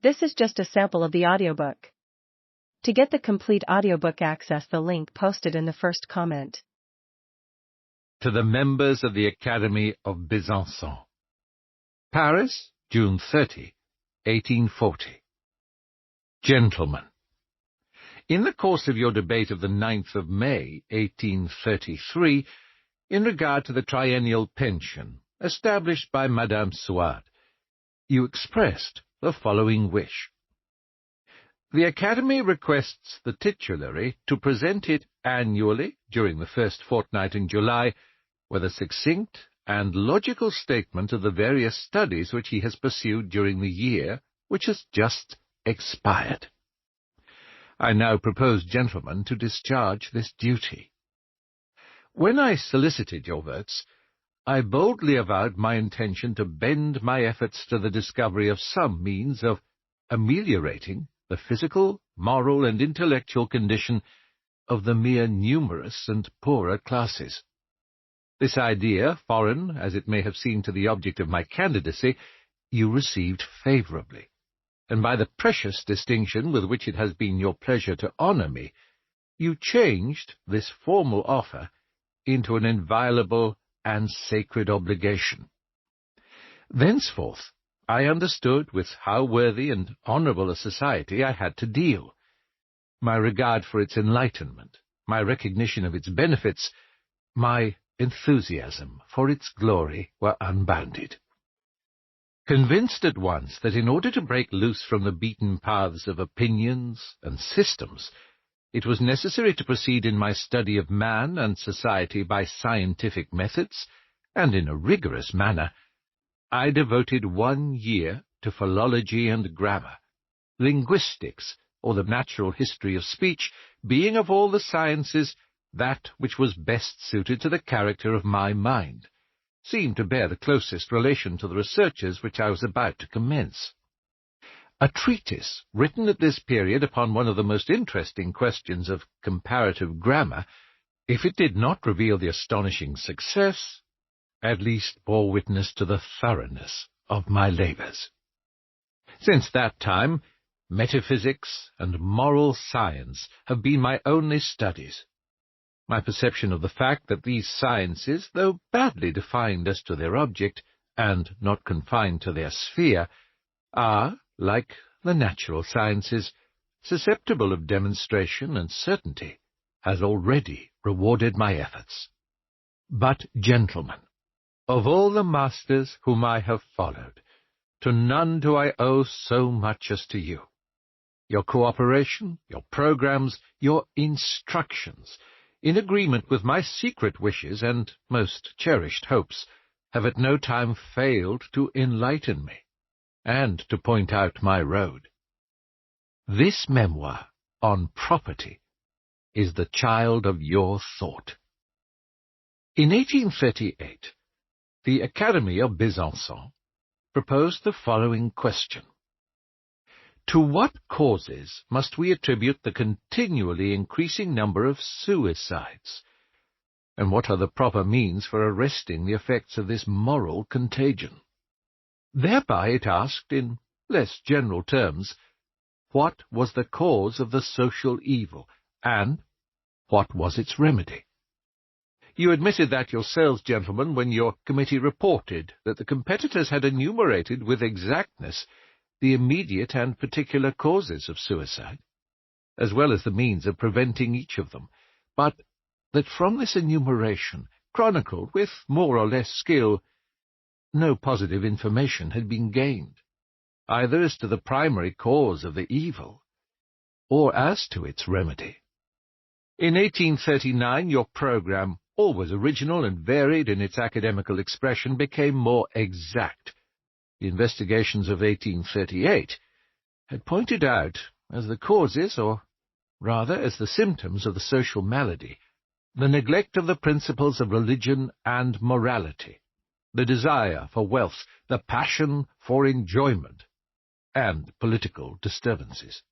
This is just a sample of the audiobook. To get the complete audiobook, access the link posted in the first comment. To the members of the Academy of Besançon. Paris, June 30, 1840. Gentlemen, in the course of your debate of the 9th of May, 1833, in regard to the triennial pension established by Madame Seuard, you expressed the following wish. The Academy requests the titulary to present it annually during the first fortnight in July with a succinct and logical statement of the various studies which he has pursued during the year which has just expired. I now propose, gentlemen, to discharge this duty. When I solicited your votes, I boldly avowed my intention to bend my efforts to the discovery of some means of ameliorating the physical, moral, and intellectual condition of the mere numerous and poorer classes. This idea, foreign as it may have seemed to the object of my candidacy, you received favourably, and by the precious distinction with which it has been your pleasure to honour me, you changed this formal offer into an inviolable and sacred obligation. Thenceforth, I understood with how worthy and honourable a society I had to deal. My regard for its enlightenment, my recognition of its benefits, my enthusiasm for its glory were unbounded. Convinced at once that in order to break loose from the beaten paths of opinions and systems, it was necessary to proceed in my study of man and society by scientific methods, and in a rigorous manner, I devoted 1 year to philology and grammar, linguistics, or the natural history of speech, being of all the sciences that which was best suited to the character of my mind, seemed to bear the closest relation to the researches which I was about to commence. A treatise, written at this period upon one of the most interesting questions of comparative grammar, if it did not reveal the astonishing success, at least bore witness to the thoroughness of my labours. Since that time, metaphysics and moral science have been my only studies. My perception of the fact that these sciences, though badly defined as to their object, and not confined to their sphere, are, like the natural sciences, susceptible of demonstration and certainty, has already rewarded my efforts. But, gentlemen, of all the masters whom I have followed, to none do I owe so much as to you. Your cooperation, your programs, your instructions, in agreement with my secret wishes and most cherished hopes, have at no time failed to enlighten me, and to point out my road. This memoir on property is the child of your thought. In 1838, the Academy of Besançon proposed the following question. To what causes must we attribute the continually increasing number of suicides? And what are the proper means for arresting the effects of this moral contagion? Thereby it asked, in less general terms, what was the cause of the social evil, and what was its remedy? You admitted that yourselves, gentlemen, when your committee reported that the competitors had enumerated with exactness the immediate and particular causes of suicide, as well as the means of preventing each of them, but that from this enumeration, chronicled with more or less skill, no positive information had been gained, either as to the primary cause of the evil, or as to its remedy. In 1839 your programme, always original and varied in its academical expression, became more exact. The investigations of 1838 had pointed out, as the causes, or rather as the symptoms of the social malady, the neglect of the principles of religion and morality, the desire for wealth, the passion for enjoyment, and political disturbances.